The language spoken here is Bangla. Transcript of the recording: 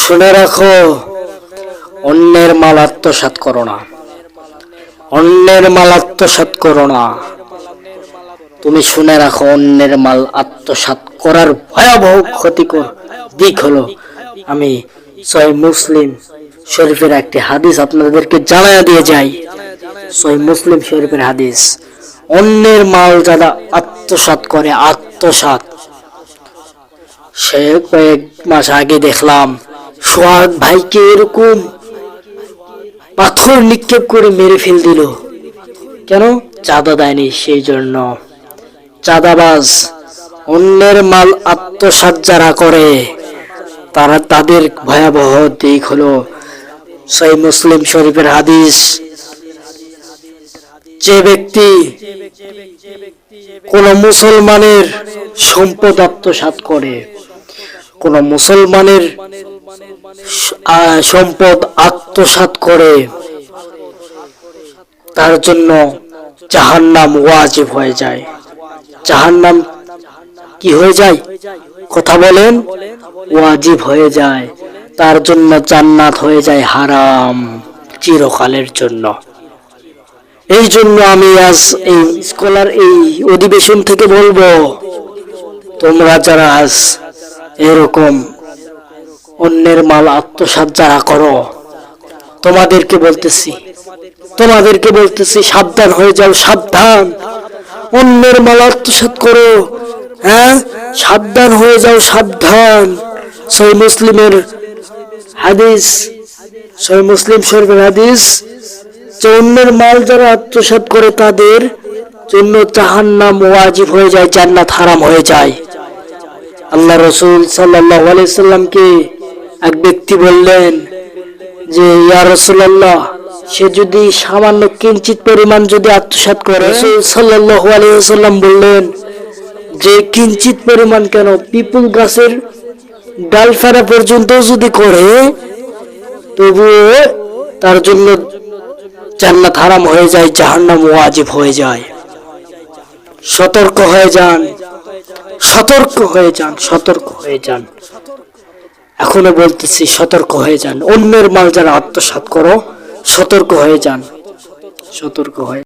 শুনে রাখো, অন্যের মাল আত্মসাৎ করো না। অন্যের মাল আত্মসাৎ করো না। তুমি শুনে রাখো, অন্যের মাল আত্মসাৎ করার ভয়াবহ ক্ষতিকর দিক হলো, আমি সহিহ মুসলিম শরীফের একটি হাদিস আপনাদেরকে জানায়া দিয়ে যাই। সহিহ মুসলিম শরীফের হাদিস, অন্যের মাল যারা আত্মসাৎ করে, আত্মসাৎ, সে কয়েক মাস আগে দেখলাম সোহাগ ভাইকে এরকম পাথর নিক্ষেপ করে মেরে ফেল দিল। কেন? চাঁদা দেয়নি, সেই জন্য। চাঁদাবাজ, অন্যের মাল আত্মসাৎ যারা করে, তারা তাদের ভয়াবহ দিক হলো, সহিহ মুসলিম শরীফের হাদিস, যে ব্যক্তি কোন মুসলমানের সম্পদ আত্মসাৎ করে, কোন মুসলমানের সম্পদ আত্মসাৎ করে, তার জন্য জাহান্নাম ওয়াজিব হয়ে যায়। জাহান্নাম কি হয়ে যায়? কথা বলেন। ওয়াজিব হয়ে যায়। তার জন্য জান্নাত হয়ে যায় হারাম চিরকালের জন্য। এই জন্য আমি আজ এই স্কলার এই অধিবেশন থেকে বলবো, তোমরা যারা আজ এরকম অন্যের মাল আত্মসাৎ যারা করো, তোমাদেরকে বলতেছি সাবধান হয়ে যাও, সাবধান। অন্যের মাল আত্মসাৎ করো, সাবধান হয়ে যাও, সাবধান। সহিহ মুসলিমের হাদিস, সহিহ মুসলিম শরীফের হাদিস, যে অন্যের মাল যারা আত্মসাৎ করে তাদের জন্য জাহান্নাম ওয়াজিব হয়ে যায়, জান্নাত হারাম হয়ে যায়। আল্লাহ রাসূল সাল্লাল্লাহু আলাইহি সাল্লামকে এক ব্যক্তি বললেন যে, ইয়া রাসূলুল্লাহ, সে যদি সামান্য কিঞ্চিত পরিমাণ যদি আত্মসাৎ করে, রাসূল সাল্লাল্লাহু আলাইহি ওয়াসাল্লাম বললেন যে, কিঞ্চিত পরিমাণ কেন, পিপুল গাছের ডাল ফেরা পর্যন্ত যদি করে, তবুও তার জন্য জান্নাত হারাম হয়ে যায়, জাহান্নাম ওয়াজিব হয়ে যায়। সতর্ক হয়ে যান, সতর্ক হয়ে যান, সতর্ক হয়ে যান। এখনো বলতেছি, সতর্ক হয়ে যান। অন্যের মাল যারা আত্মসাৎ করো, সতর্ক হয়ে যান, সতর্ক হয়ে